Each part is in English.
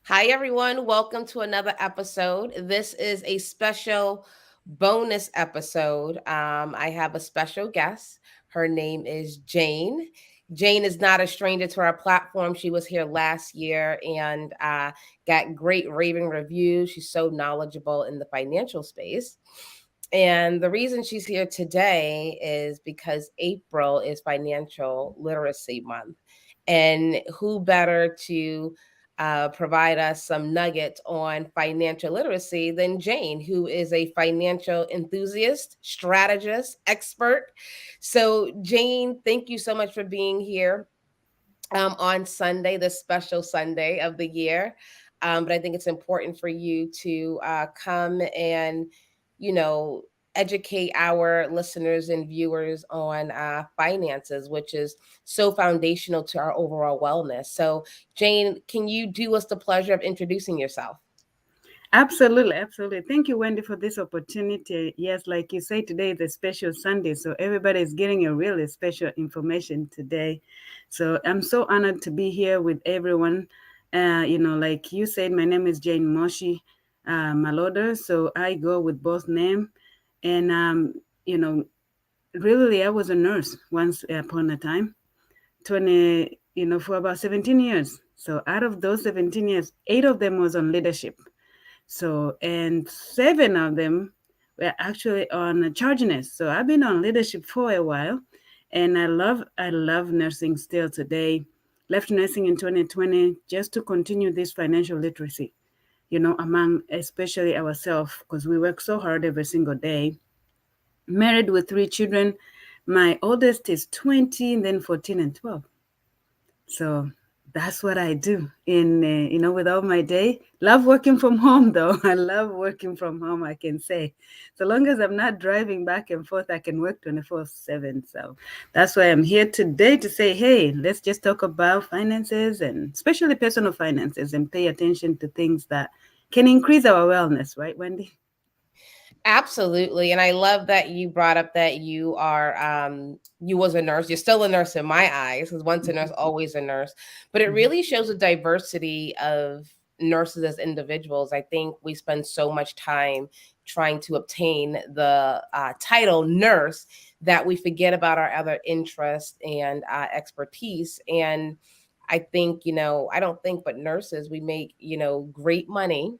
Hi, everyone. Welcome to another episode. This is a special bonus episode. I have a special guest. Her name is Jane. Jane is not a stranger to our platform. She was here last year and got great raving reviews. She's so knowledgeable in the financial space. And the reason she's here today is because April is Financial Literacy Month. And who better to provide us some nuggets on financial literacy than Jane, who is a financial enthusiast, strategist, expert. So, Jane, thank you so much for being here on Sunday, the special Sunday of the year. But I think it's important for you to come and, you know, educate our listeners and viewers on finances, which is so foundational to our overall wellness. So, Jane, can you do us the pleasure of introducing yourself? Absolutely, absolutely. Thank you, Wendy, for this opportunity. Yes, like you say, today is a special Sunday, so everybody is getting a really special information today. So I'm so honored to be here with everyone. Like you said, my name is Jane Moshi Malloda, so I go with both name. And you know, really, I was a nurse once upon a time, 20, for about 17 years. So out of those 17 years, 8 of them was on leadership. So, and 7 of them were actually on chargeness. So I've been on leadership for a while, and I love nursing still today. Left nursing in 2020 just to continue this financial literacy, among especially ourselves, because we work so hard every single day. Married with 3 children. My oldest is 20, and then 14 and 12. So that's what I do with all my day. Love working from home though. I love working from home, I can say. So long as I'm not driving back and forth, I can work 24/7. So that's why I'm here today to say, hey, let's just talk about finances and especially personal finances and pay attention to things that can increase our wellness, right, Wendy? Absolutely. And I love that you brought up that you was a nurse. You're still a nurse in my eyes, because once a nurse, always a nurse. But it really shows a diversity of nurses as individuals. I think we spend so much time trying to obtain the title nurse that we forget about our other interests and expertise. And I think, I don't think, but nurses, we make, great money,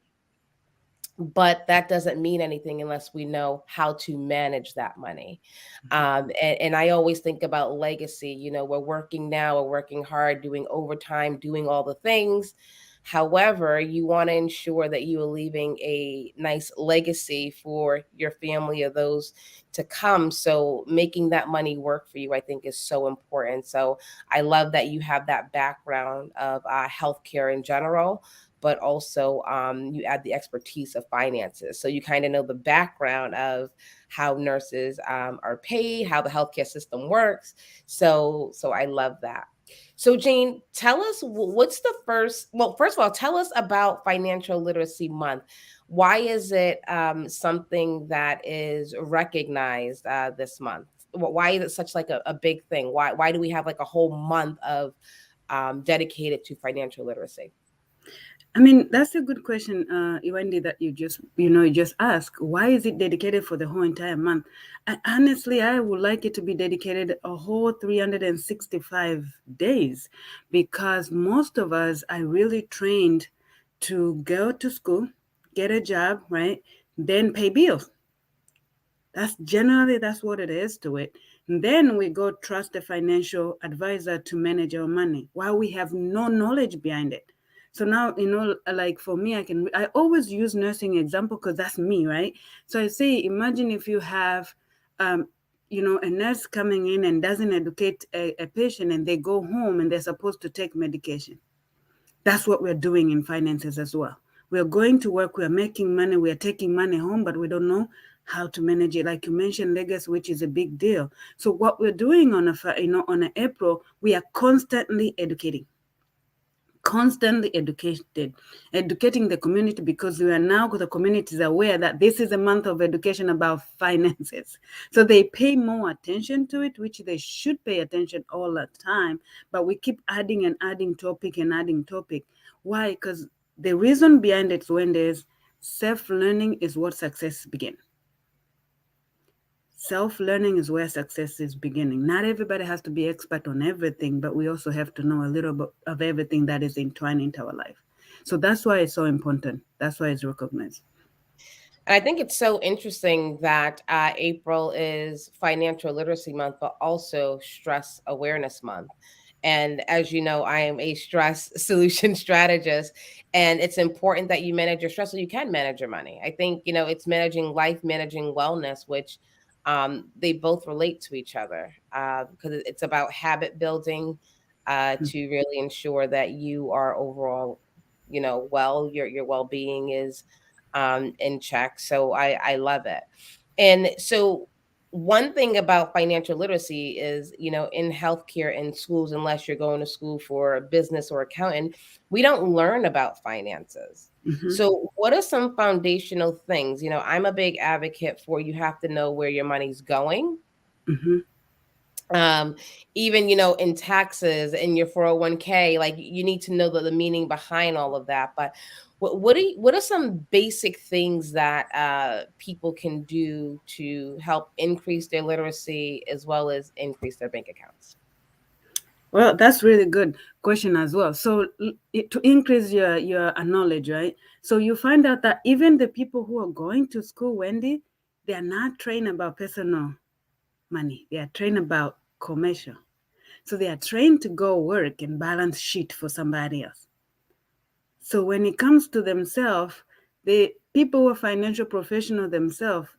but that doesn't mean anything unless we know how to manage that money. And I always think about legacy. We're working now, we're working hard, doing overtime, doing all the things. However, you want to ensure that you are leaving a nice legacy for your family or those to come. So making that money work for you, I think, is so important. So I love that you have that background of healthcare in general, but also you add the expertise of finances. So you kind of know the background of how nurses are paid, how the healthcare system works. So I love that. So Jane, tell us what's the first. Well, first of all, tell us about Financial Literacy Month. Why is it something that is recognized this month? Why is it such like a big thing? Why do we have like a whole month of dedicated to financial literacy? I mean, that's a good question, Wendy, that you just asked. Why is it dedicated for the whole entire month? Honestly, I would like it to be dedicated a whole 365 days because most of us are really trained to go to school, get a job, right? Then pay bills. That's what it is to it. And then we go trust a financial advisor to manage our money while we have no knowledge behind it. So now, like for me, I always use nursing example because that's me, right? So I say, imagine if you have, um, a nurse coming in and doesn't educate a patient and they go home and they're supposed to take medication. That's what we're doing in finances as well. We're going to work, we're making money, we're taking money home, but we don't know how to manage it. Like you mentioned, legacy, which is a big deal. So what we're doing on an April, we are constantly educating the community because we are now the community is aware that this is a month of education about finances. So they pay more attention to it, which they should pay attention all the time. But we keep adding and adding topic and adding topic. Why? Because The reason behind it, Wendy, is self-learning is what success begins. Self-learning is where success is beginning. Not everybody has to be expert on everything, but we also have to know a little bit of everything that is entwined into our life. So that's why it's so important. That's why it's recognized. And I think it's so interesting that April is Financial Literacy Month, but also Stress Awareness Month. And as you know, I am a stress solution strategist, and it's important that you manage your stress so you can manage your money. I think, it's managing life, managing wellness, which they both relate to each other because it's about habit building to really ensure that you are overall, well, your well being is in check. So I love it. And so one thing about financial literacy is, in healthcare and schools, unless you're going to school for business or accounting, we don't learn about finances. Mm-hmm, So, what are some foundational things? I'm a big advocate for you have to know where your money's going. mm-hmm. um Even in taxes and your 401k, like you need to know the meaning behind all of that. But what are some basic things that people can do to help increase their literacy as well as increase their bank accounts? Well, that's really good question as well. So to increase your knowledge, right? So you find out that even the people who are going to school, Wendy, they are not trained about personal money. They are trained about commercial. So they are trained to go work and balance sheet for somebody else. So when it comes to themselves, the people who are financial professional themselves,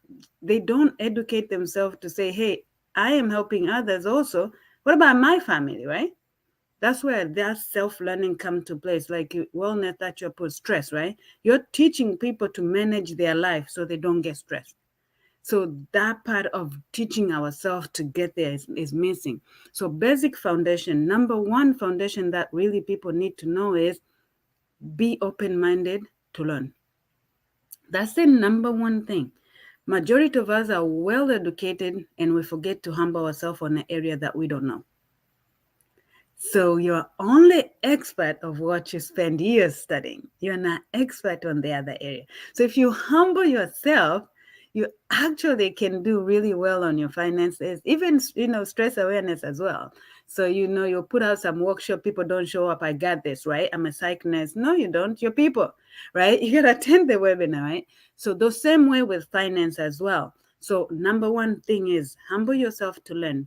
they don't educate themselves to say, hey, I am helping others also. What about my family, right? That's where that self-learning come to place. Like wellness that you put stress, right? You're teaching people to manage their life so they don't get stressed. So that part of teaching ourselves to get there is missing. So basic foundation, number one foundation that really people need to know is be open-minded to learn. That's the number one thing. Majority of us are well educated and we forget to humble ourselves on an area that we don't know. So you're only expert of what you spend years studying. You're not expert on the other area. So if you humble yourself, you actually can do really well on your finances, even stress awareness as well. So you put out some workshop, people don't show up. I got this, right? I'm a psych nurse. No, you don't. You're people, right? You gotta attend the webinar, right? So the same way with finance as well. So number one thing is humble yourself to learn.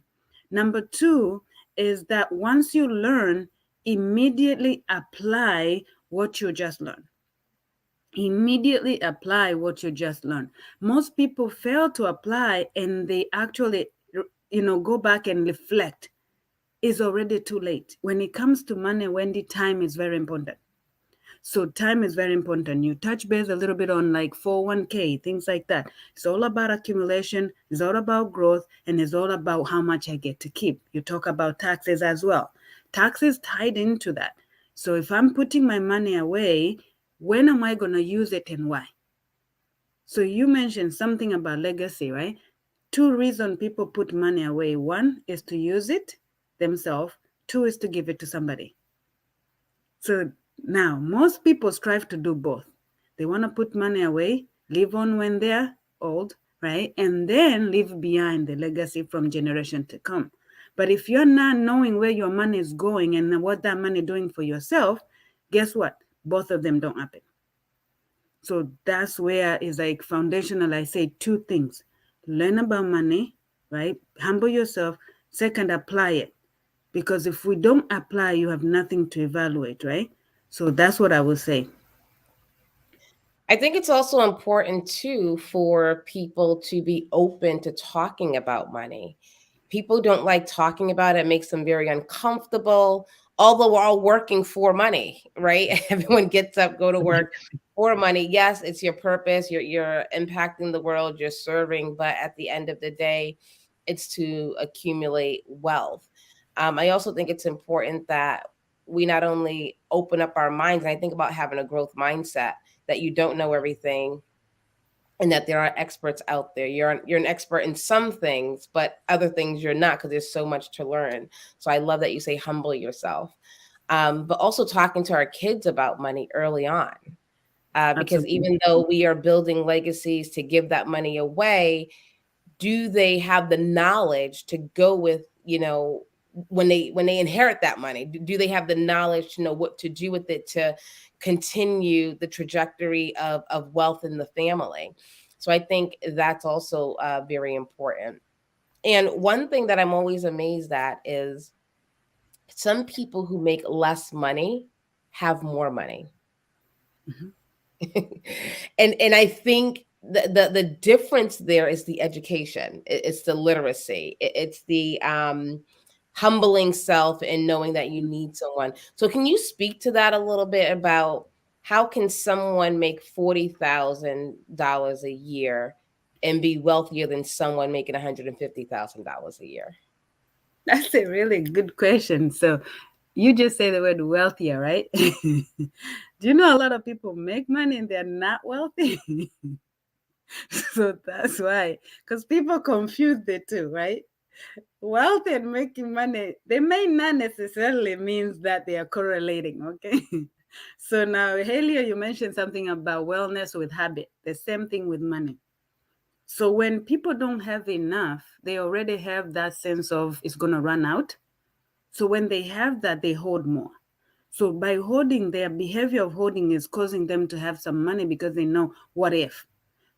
Number two is that once you learn, immediately apply what you just learned. Immediately apply what you just learned. Most people fail to apply and they actually, go back and reflect. It's already too late. When it comes to money, Wendy, time is very important. So time is very important. You touch base a little bit on like 401k, things like that. It's all about accumulation, it's all about growth, and it's all about how much I get to keep. You talk about taxes as well. Taxes tied into that. So if I'm putting my money away, when am I going to use it and why? So you mentioned something about legacy, right? Two reasons people put money away. One is to use it themselves. Two is to give it to somebody. So now most people strive to do both. They want to put money away, live on when they're old, right? And then leave behind the legacy from generation to come. But if you're not knowing where your money is going and what that money doing for yourself, guess what? Both of them don't happen. So that's where is like foundational. I say two things. Learn about money, right? Humble yourself. Second, apply it. Because if we don't apply, you have nothing to evaluate, right? So that's what I would say. I think it's also important too for people to be open to talking about money. People don't like talking about it, it makes them very uncomfortable. Although we're all working for money, right? Everyone gets up, go to work for money. Yes, it's your purpose. You're impacting the world, you're serving, but at the end of the day, it's to accumulate wealth. I also think it's important that we not only open up our minds, and I think about having a growth mindset that you don't know everything and that there are experts out there. You're an expert in some things, but other things you're not because there's so much to learn. So I love that you say humble yourself. but also talking to our kids about money early on. Because Absolutely. even though we are building legacies to give that money away, do they have the knowledge to go with, when they inherit that money? Do they have the knowledge to know what to do with it to continue the trajectory of wealth in the family? So I think that's also very important. And one thing that I'm always amazed at is some people who make less money have more money. Mhm. And I think the difference there is the education. It's the literacy. It's the humbling self and knowing that you need someone. So can you speak to that a little bit about how can someone make $40,000 a year and be wealthier than someone making $150,000 a year? That's a really good question. So you just say the word wealthier, right? Do you know a lot of people make money and they're not wealthy? So that's why, because people confuse the two, right? Wealth and making money, they may not necessarily means that they are correlating, okay? So now, earlier you mentioned something about wellness with habit, the same thing with money. So when people don't have enough, they already have that sense of it's going to run out. So when they have that, they hold more. So by holding, their behavior of holding is causing them to have some money because they know what if.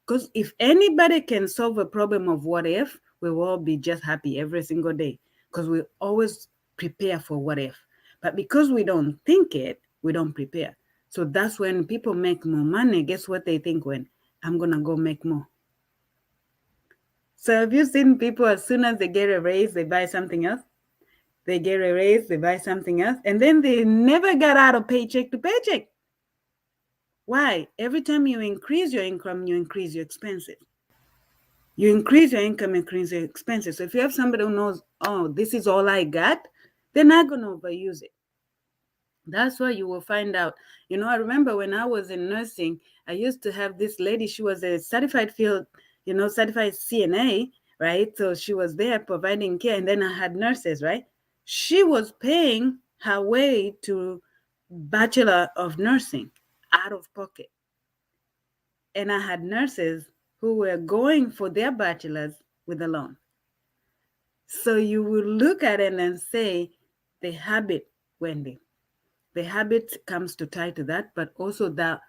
Because if anybody can solve a problem of what if, we will all be just happy every single day. Because we always prepare for what if. But because we don't think it, we don't prepare. So that's when people make more money. Guess what they think when? I'm going to go make more. So have you seen people as soon as they get a raise, they buy something else? They get a raise, they buy something else, and then they never got out of paycheck to paycheck. Why? Every time you increase your income, you increase your expenses. You increase your income, increase your expenses. So if you have somebody who knows, oh, this is all I got, they're not going to overuse it. That's why you will find out. I remember when I was in nursing, I used to have this lady. She was a certified field, certified CNA, right? So she was there providing care. And then I had nurses, right? She was paying her way to Bachelor of Nursing out of pocket. And I had nurses who were going for their bachelors with a loan. So you will look at it and say, the habit, Wendy. The habit comes to tie to that, but also the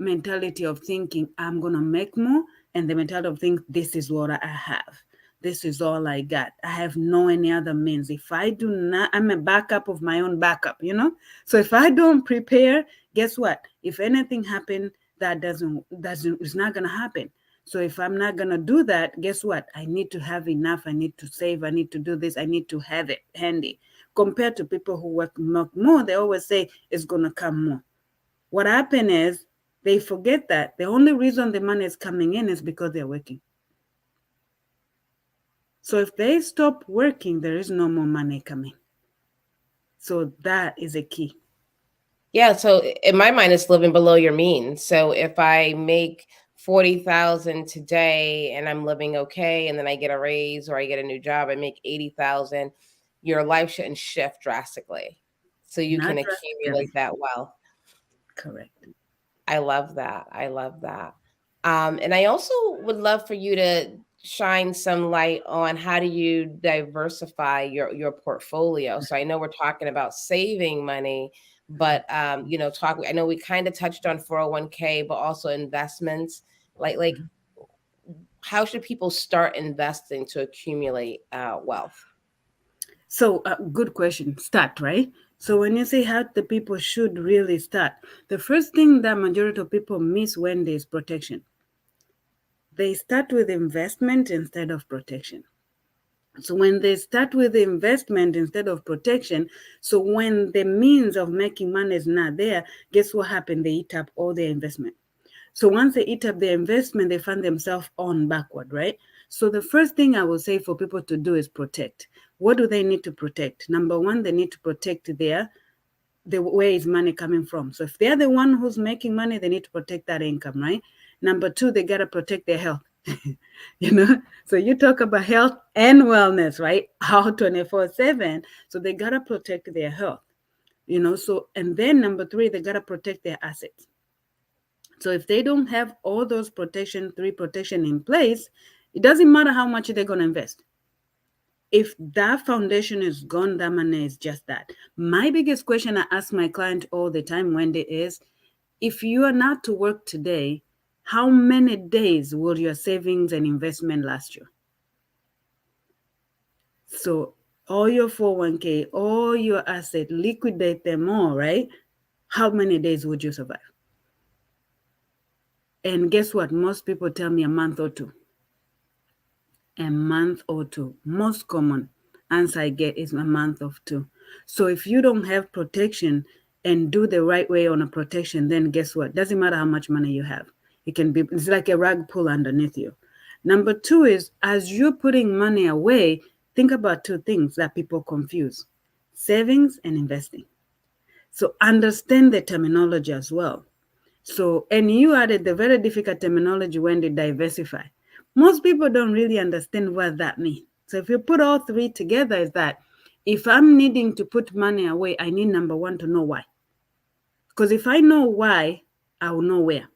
mentality of thinking, I'm going to make more, and the mentality of thinking, this is what I have. This is all I got. I have no any other means. If I do not, I'm a backup of my own backup. So if I don't prepare, guess what? If anything happens, that doesn't it's not gonna happen. So if I'm not gonna do that, guess what? I need to have enough. I need to save. I need to do this. I need to have it handy. Compared to people who work more, they always say it's gonna come more. What happened is they forget that the only reason the money is coming in is because they're working. So if they stop working, there is no more money coming. So that is a key. Yeah, so in my mind, it's living below your means. So if I make 40,000 today and I'm living okay, and then I get a raise or I get a new job, I make 80,000, your life shouldn't shift drastically. So you can Not accumulate drastically. that wealth. Correct. I love that. I love that. And I also would love for you to shine some light on how do you diversify your portfolio. So I know we're talking about saving money, but talk. I know we kind of touched on 401k, but also investments. Like how should people start investing to accumulate wealth? So, good question. Start, right? So, when you say how the people should really start, the first thing that majority of people miss when there's protection, they start with investment instead of protection. So, when they start with investment instead of protection, so when the means of making money is not there, guess what happened? They eat up all their investment. So once they eat up their investment, they find themselves on backward, right? So the first thing I will say for people to do is protect. What do they need to protect? Number one, they need to protect the where is money coming from. So if they're the one who's making money, they need to protect that income, right? Number two, they gotta protect their health. you know, so you talk about health and wellness, right? How 24/7. So they gotta protect their health. So, and then number three, they got to protect their assets. So if they don't have all those protection, three protection in place, it doesn't matter how much they're going to invest. If that foundation is gone, that money is just that. My biggest question I ask my client all the time, Wendy, is if you are not to work today, how many days will your savings and investment last you? So all your 401k, all your asset, liquidate them all, right? How many days would you survive? And guess what? Most people tell me a month or two. A month or two. Most common answer I get is a month of two. So if you don't have protection and do the right way on a protection, then guess what? Doesn't matter how much money you have. It can be, it's like a rug pull underneath you. Number two is as you're putting money away, think about two things that people confuse: savings and investing. So understand the terminology as well. So, and you added the very difficult terminology when they diversify. Most people don't really understand what that means. So, if you put all three together, is that if I'm needing to put money away, I need number one to know why. Because if I know why, I will know where.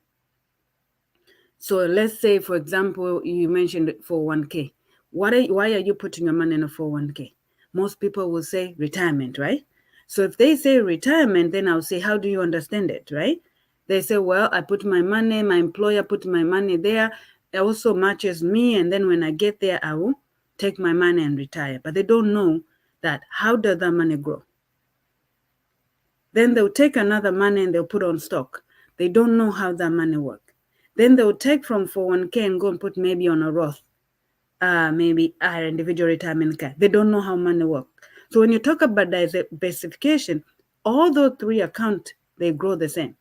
So let's say, for example, you mentioned 401k. Why are you putting your money in a 401k? Most people will say retirement, right? So if they say retirement, then I'll say, how do you understand it, right? They say, well, I put my money, my employer put my money there. It also matches me. And then when I get there, I will take my money and retire. But they don't know that how does that money grow? Then they'll take another money and they'll put on stock. They don't know how that money works. Then they'll take from 401k and go and put maybe on a Roth, maybe individual retirement account. They don't know how money works. So when you talk about diversification, all those three accounts, they grow the same.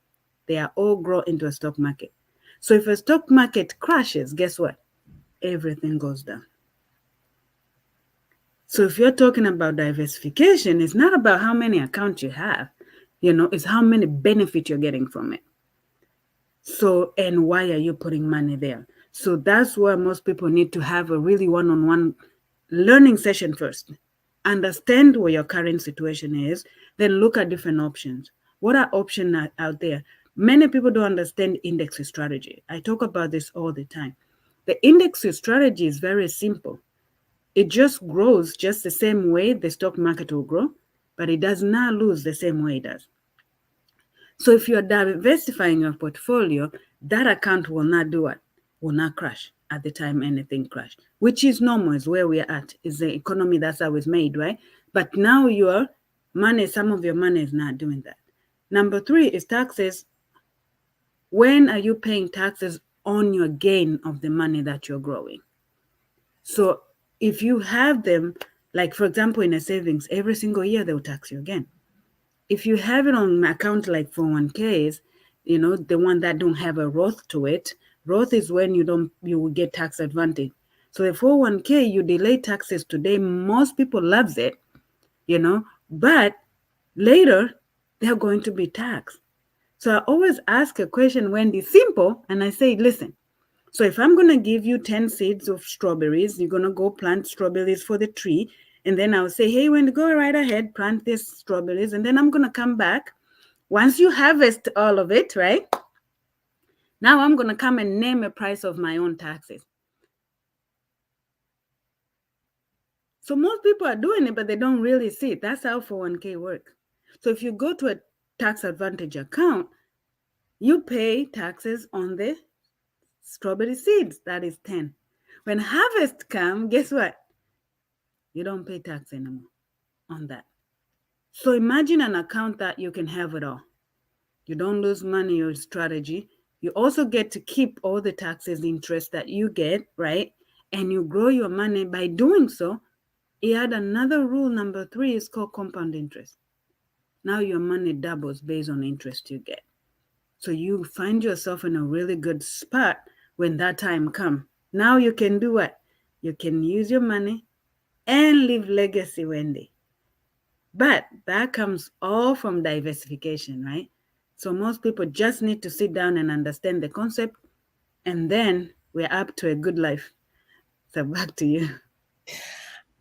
They are all grow into a stock market. So if a stock market crashes, guess what? Everything goes down. So if you're talking about diversification, it's not about how many accounts you have, it's how many benefits you're getting from it. So, and why are you putting money there? So that's why most people need to have a really one-on-one learning session first. Understand what your current situation is, then look at different options. What are options out there? Many people don't understand index strategy. I talk about this all the time. The index strategy is very simple. It just grows just the same way the stock market will grow, but it does not lose the same way it does. So if you're diversifying your portfolio, that account will not do it, will not crash at the time anything crash, which is normal, is where we're at, is the economy that's how it's made, right? But now your money, some of your money is not doing that. Number three is taxes. When are you paying taxes on your gain of the money that you're growing? So if you have them, like for example, in a savings, every single year they'll tax you again. If you have it on an account like 401ks, the one that don't have a Roth to it, Roth is when you will get tax advantage. So the 401k, you delay taxes today, most people loves it, but later they're going to be taxed. So I always ask a question, Wendy, simple, and I say, listen, so if I'm going to give you 10 seeds of strawberries, you're going to go plant strawberries for the tree. And then I'll say, hey, Wendy, go right ahead, plant these strawberries. And then I'm going to come back. Once you harvest all of it, right? Now I'm going to come and name a price of my own taxes. So most people are doing it, but they don't really see it. That's how 401k works. So if you go to a tax advantage account, you pay taxes on the strawberry seeds. That is 10. When harvest comes, guess what? You don't pay tax anymore on that. So imagine an account that you can have it all. You don't lose money, your strategy. You also get to keep all the taxes interest that you get, right? And you grow your money by doing so. You add another rule, number 3, is called compound interest. Now your money doubles based on interest you get. So you find yourself in a really good spot when that time comes. Now you can do what? You can use your money and leave legacy, Wendy. But that comes all from diversification, right? So most people just need to sit down and understand the concept, and then we're up to a good life. So back to you.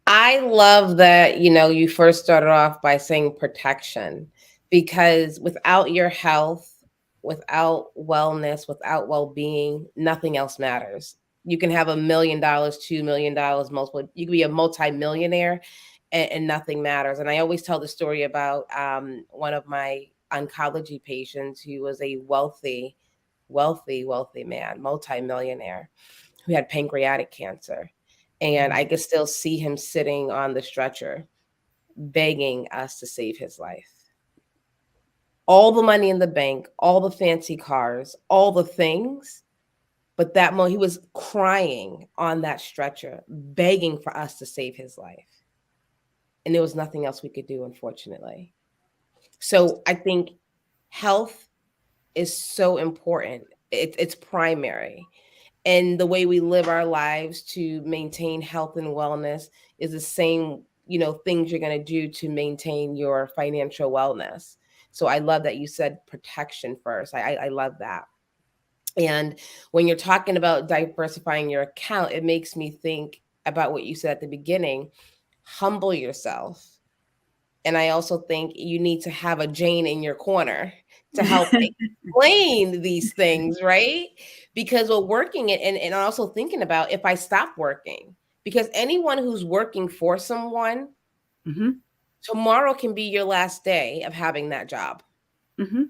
I love that, you first started off by saying protection. because without your health, without wellness, without well-being, nothing else matters. You can have $1 million, $2 million, multiple. You can be a multi-millionaire, and nothing matters. And I always tell the story about one of my oncology patients who was a wealthy man, multi-millionaire, who had pancreatic cancer, and I could still see him sitting on the stretcher, begging us to save his life. All the money in the bank, all the fancy cars, all the things. But that moment, he was crying on that stretcher, begging for us to save his life. And there was nothing else we could do, unfortunately. So I think health is so important. It's primary. And the way we live our lives to maintain health and wellness is the same, things you're going to do to maintain your financial wellness. So I love that you said protection first. I love that. And when you're talking about diversifying your account, it makes me think about what you said at the beginning. Humble yourself. And I also think you need to have a Jane in your corner to help explain these things, right? Because we're working it, and also thinking about if I stop working, because anyone who's working for someone, Mm-hmm. tomorrow can be your last day of having that job. Mm-hmm.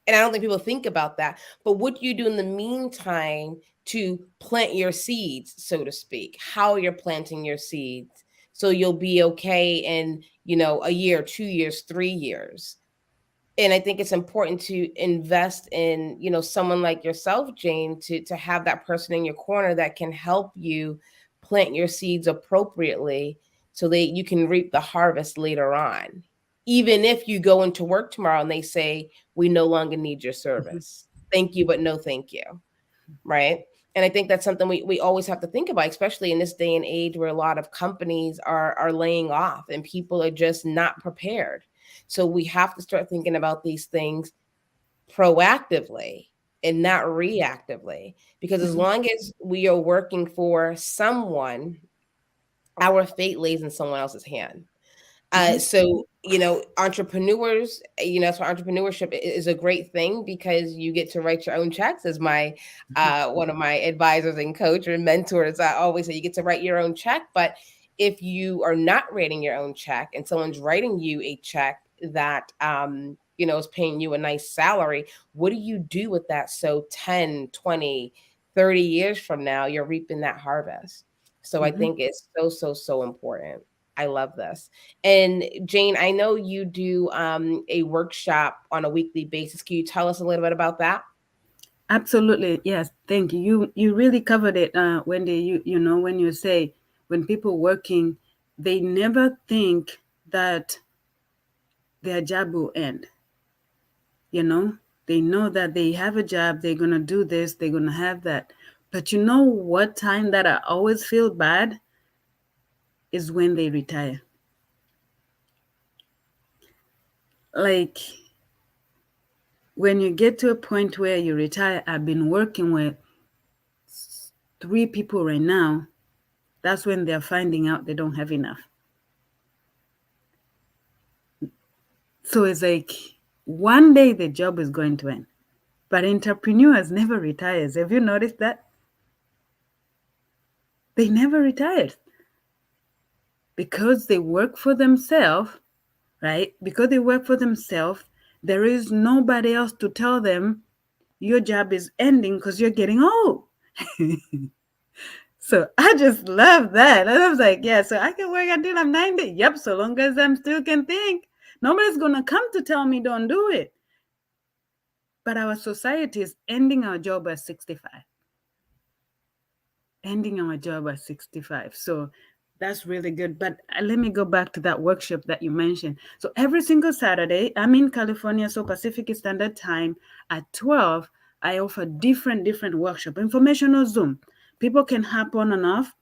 And I don't think people think about that. But what do you do in the meantime to plant your seeds, so to speak? How you're planting your seeds so you'll be okay in, a year, 2 years, 3 years. And I think it's important to invest in, someone like yourself, Jane, to have that person in your corner that can help you plant your seeds appropriately so that you can reap the harvest later on. Even if you go into work tomorrow and they say, we no longer need your service. Thank you, but no thank you. Right. And I think that's something we always have to think about, especially in this day and age where a lot of companies are laying off and people are just not prepared. So we have to start thinking about these things proactively and not reactively. Because as Mm-hmm. long as we are working for someone, our fate lays in someone else's hand. Mm-hmm. So entrepreneurs, so entrepreneurship is a great thing because you get to write your own checks. As my one of my advisors and coach or mentors, I always say you get to write your own check. But if you are not writing your own check and someone's writing you a check that is paying you a nice salary, what do you do with that? So 10, 20, 30 years from now, you're reaping that harvest. So I Mm-hmm. think it's so important. I love this. And Jane, I know you do a workshop on a weekly basis. Can you tell us a little bit about that? Absolutely. Yes. Thank you. You really covered it, Wendy. You know when you say when people working, they never think that their job will end. You know, they know that they have a job, they're gonna do this, they're gonna have that. But you know what time that I always feel bad is when they retire. Like when you get to a point where you retire, I've been working with three people right now. That's when they're finding out they don't have enough. So it's like one day the job is going to end. But entrepreneurs never retires. Have you noticed that? They never retire because they work for themselves, right? Because they work for themselves, there is nobody else to tell them your job is ending because you're getting old. So I just love that. And I was like, yeah, so I can work until I'm 90. Yep, so long as I'm still can think. Nobody's gonna come to tell me don't do it. But our society is ending our job at 65. Ending our job at 65. So that's really good. But let me go back to that workshop that you mentioned. So every single Saturday, I'm in California, so Pacific Standard Time at 12, I offer different workshop, informational Zoom. People can hop on and off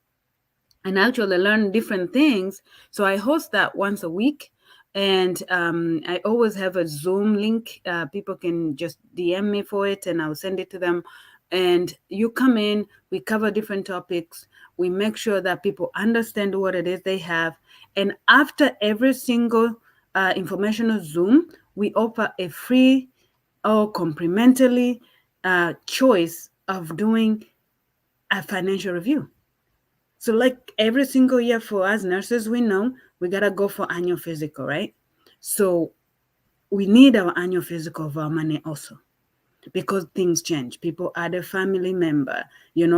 and actually learn different things. So I host that once a week. And I always have a Zoom link. People can just DM me for it and I'll send it to them. And you come in, we cover different topics. We make sure that people understand what it is they have. And after every single informational Zoom, we offer a free or complimentary choice of doing a financial review. So, like every single year for us nurses, we know we gotta go for annual physical, right? So we need our annual physical of our money also, because things change. People add a family member,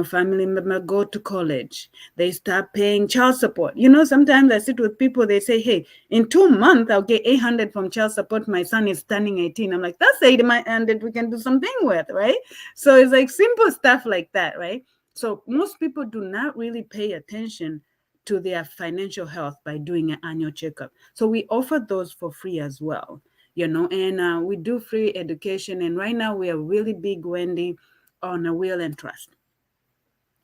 family member go to college, they start paying child support. Sometimes I sit with people, they say, hey, in 2 months I'll get 800 from child support, my son is turning 18. I'm like, that's 800 we can do something with, right? So it's like simple stuff like that, right? So most people do not really pay attention to their financial health by doing an annual checkup, so we offer those for free as well. And we do free education. And right now we are really big, Wendy, on a will and trust.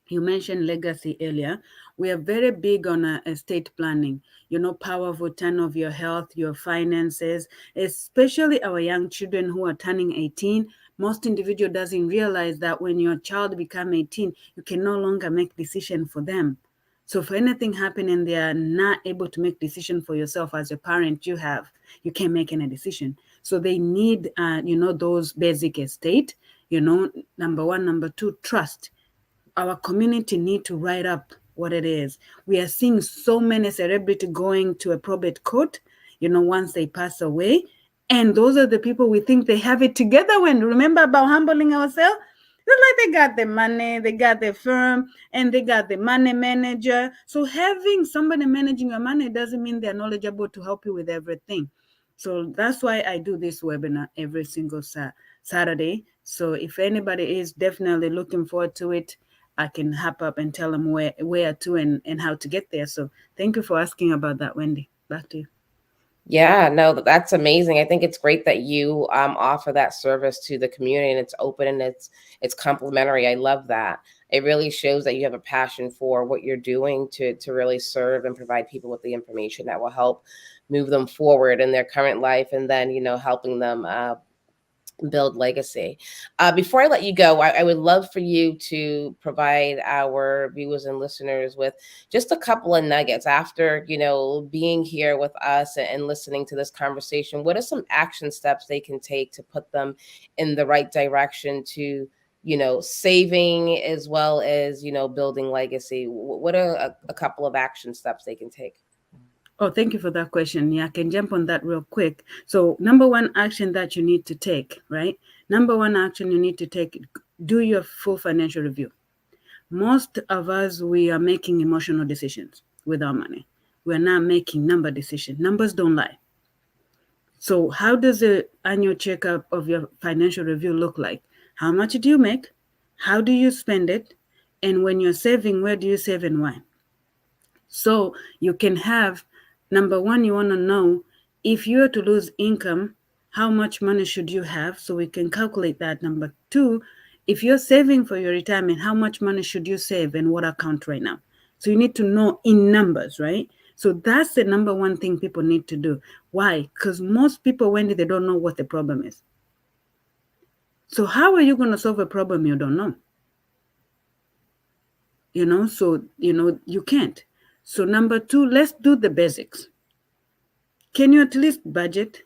You mentioned legacy earlier. We are very big on estate planning, power of return of your health, your finances, especially our young children who are turning 18. Most individual doesn't realize that when your child become 18, you can no longer make decision for them. So if anything happen and they are not able to make decision for yourself as a parent, you can't make any decision. So they need, those basic estate, number one. Number two, trust. Our community need to write up what it is. We are seeing so many celebrity going to a probate court, once they pass away. And those are the people we think they have it together. When remember about humbling ourselves? It's like they got the money, they got the firm, and they got the money manager. So having somebody managing your money doesn't mean they're knowledgeable to help you with everything. So that's why I do this webinar every single Saturday. So if anybody is definitely looking forward to it, I can hop up and tell them where to and how to get there. So thank you for asking about that, Wendy. Back to you. Yeah, no, that's amazing. I think it's great that you offer that service to the community, and it's open and it's complimentary. I love that. It really shows that you have a passion for what you're doing to really serve and provide people with the information that will help move them forward in their current life, and then helping them build legacy. Before I let you go, I would love for you to provide our viewers and listeners with just a couple of nuggets after being here with us and listening to this conversation. What are some action steps they can take to put them in the right direction to saving as well as building legacy? What are a couple of action steps they can take? Oh, thank you for that question. Yeah, I can jump on that real quick. So, number one action that you need to take, right? Number one action you need to take, do your full financial review. Most of us, we are making emotional decisions with our money. We're not making number decisions. Numbers don't lie. So, how does the annual checkup of your financial review look like? How much do you make? How do you spend it? And when you're saving, where do you save and why? So you can have, number one, you want to know if you are to lose income, how much money should you have? So we can calculate that. Number two, if you're saving for your retirement, how much money should you save and what account right now? So you need to know in numbers, right? So that's the number one thing people need to do. Why? Because most people, Wendy, they don't know what the problem is. So how are you going to solve a problem you don't know? So you can't. So number two, let's do the basics. Can you at least budget?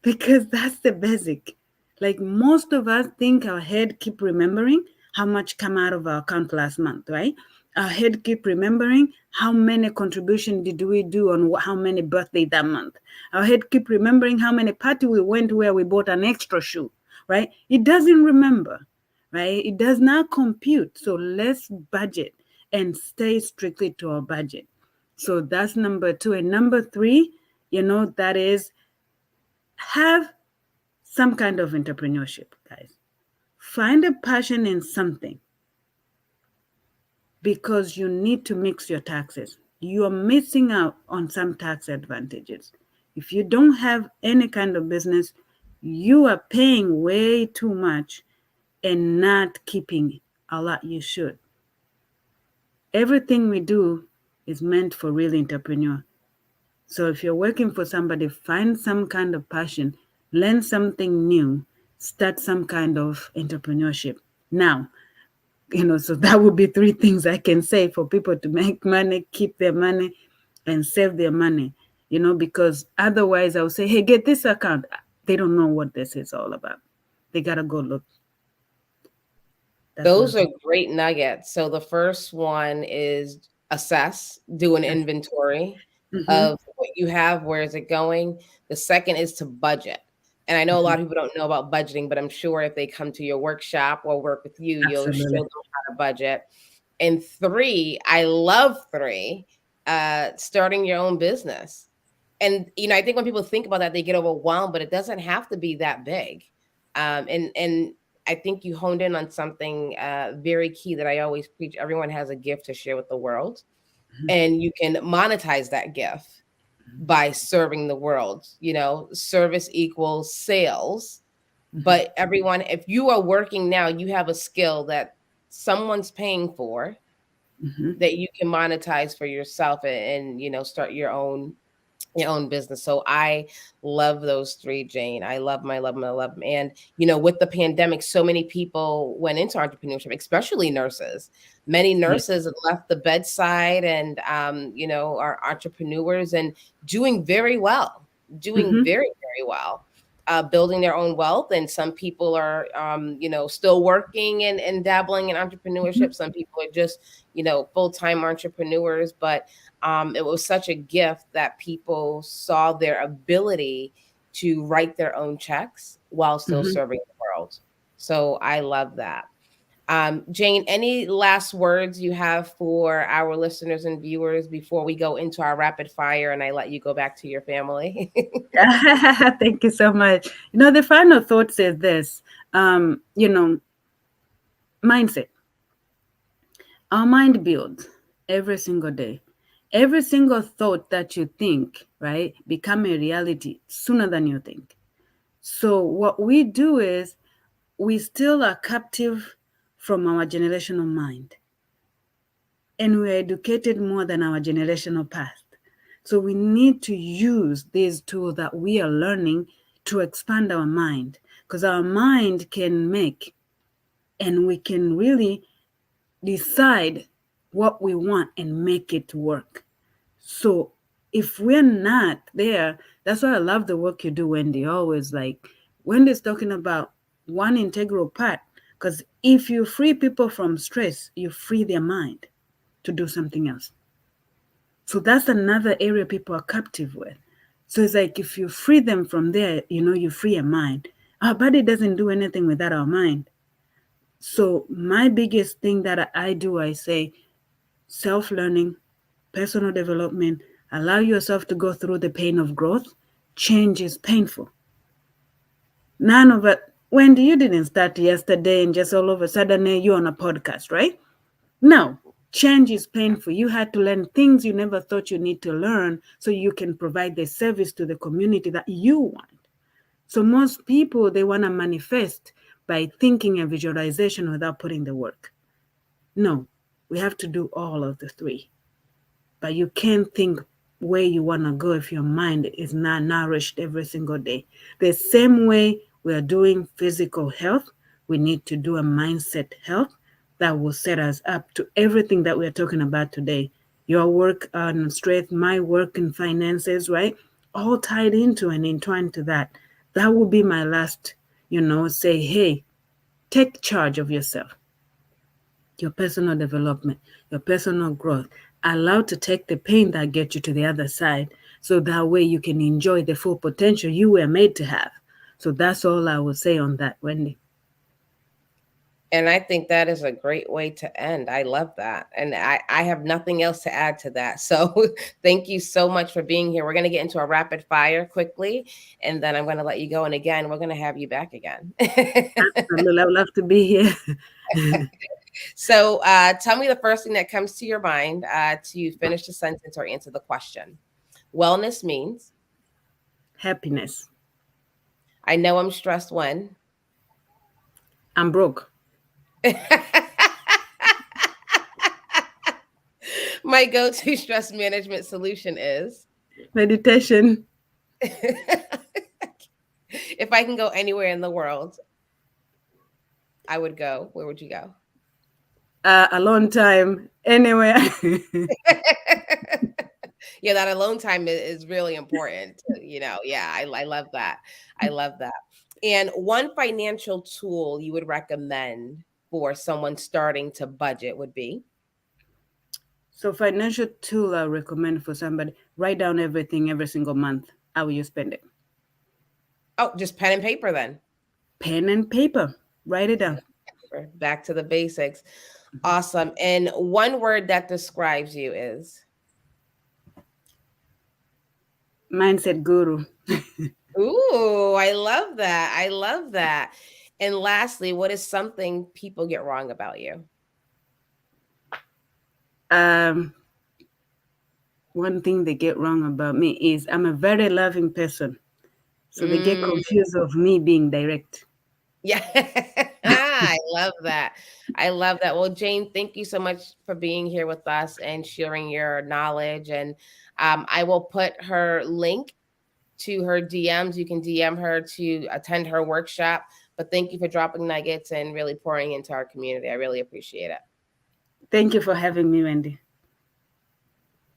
Because that's the basic. Like most of us think our head keep remembering how much come out of our account last month, right? Our head keep remembering how many contribution did we do on how many birthday that month. Our head keep remembering how many party we went where we bought an extra shoe, right? It doesn't remember, right? It does not compute. So let's budget and stay strictly to our budget. So that's number two. And number three, that is have some kind of entrepreneurship, guys. Find a passion in something because you need to mix your taxes. You are missing out on some tax advantages. If you don't have any kind of business, you are paying way too much and not keeping a lot you should. Everything we do is meant for real entrepreneur. So if you're working for somebody, find some kind of passion, learn something new, start some kind of entrepreneurship. Now, so that would be three things I can say for people to make money, keep their money, and save their money. because otherwise I would say, hey, get this account. They don't know what this is all about. They gotta go look. That's what. Those are great nuggets. So the first one is assess, do an Yes. inventory Mm-hmm. of what you have, where is it going? The second is to budget. And I know a Mm-hmm. lot of people don't know about budgeting, but I'm sure if they come to your workshop or work with you, you'll show Absolutely. them how to budget. And three, I love three, starting your own business. And I think when people think about that, they get overwhelmed, but it doesn't have to be that big. And I think you honed in on something very key that I always preach. Everyone has a gift to share with the world, and you can monetize that gift by serving the world. Service equals sales. Mm-hmm. But everyone, if you are working now, you have a skill that someone's paying for Mm-hmm. that you can monetize for yourself, and start your own business. So I love those three, Jane. I love them. I love them. I love them. And with the pandemic, so many people went into entrepreneurship, especially nurses. Many Yes. nurses have left the bedside and are entrepreneurs and doing very well, doing Mm-hmm. very, very well. Building their own wealth, and some people are, still working and dabbling in Mm-hmm. entrepreneurship. Some people are just, full-time entrepreneurs. But it was such a gift that people saw their ability to write their own checks while still Mm-hmm. serving the world. So I love that. Jane, any last words you have for our listeners and viewers before we go into our rapid fire and I let you go back to your family? Thank you so much. The final thought says this. Um, you know, Mindset. Our mind builds every single day. Every single thought that you think, right, become a reality sooner than you think. So what we do is we still are captive from our generational mind, and we are educated more than our generational past. So we need to use these tools that we are learning to expand our mind, because our mind can make, and we can really decide what we want and make it work. So if we're not there, that's why I love the work you do, Wendy. Always, like, Wendy's talking about one integral part. Because if you free people from stress, you free their mind to do something else. So that's another area people are captive with. So it's like if you free them from there, you free a mind. Our body doesn't do anything without our mind. So my biggest thing that I do, I say self learning, personal development. Allow yourself to go through the pain of growth. Change is painful. None of it. Wendy, you didn't start yesterday and just all of a sudden you're on a podcast, right? No. Change is painful. You had to learn things you never thought you need to learn so you can provide the service to the community that you want. So most people, they want to manifest by thinking and visualization without putting the work. No, we have to do all of the three. But you can't think where you want to go if your mind is not nourished every single day. The same way we are doing physical health, we need to do a mindset health that will set us up to everything that we're talking about today. Your work on strength, my work in finances, right? All tied into and entwined to that. That will be my last, say, hey, take charge of yourself, your personal development, your personal growth. Allow to take the pain that gets you to the other side so that way you can enjoy the full potential you were made to have. So that's all I will say on that, Wendy. And I think that is a great way to end. I love that. And I have nothing else to add to that. So thank you so much for being here. We're going to get into a rapid fire quickly, and then I'm going to let you go. And again, we're going to have you back again. Absolutely. I would love to be here. So tell me the first thing that comes to your mind to finish the sentence or answer the question. Wellness means Happiness. I know I'm stressed when. I'm broke. My go to stress management solution is Meditation. if I can go anywhere in the world, I would go. Where would you go? A long time. Anywhere. Yeah, that alone time is really important. Yeah, I love that. I love that. And one financial tool you would recommend for someone starting to budget would be? So financial tool I recommend for somebody, write down everything every single month. How will you spend it? Oh, just pen and paper then. Pen and paper. Write it Pen down. and paper. Back to the basics. Awesome. And one word that describes you is? Mindset guru. Ooh, I love that. I love that. And lastly, what is something people get wrong about you? Um, One thing they get wrong about me is I'm a very loving person. So they get Mm, confused of me being direct. yeah. I love that. I love that. Well, Jane, thank you so much for being here with us and sharing your knowledge. And I will put her link to her DMs. You can DM her to attend her workshop. But thank you for dropping nuggets and really pouring into our community. I really appreciate it. Thank you for having me, Wendy.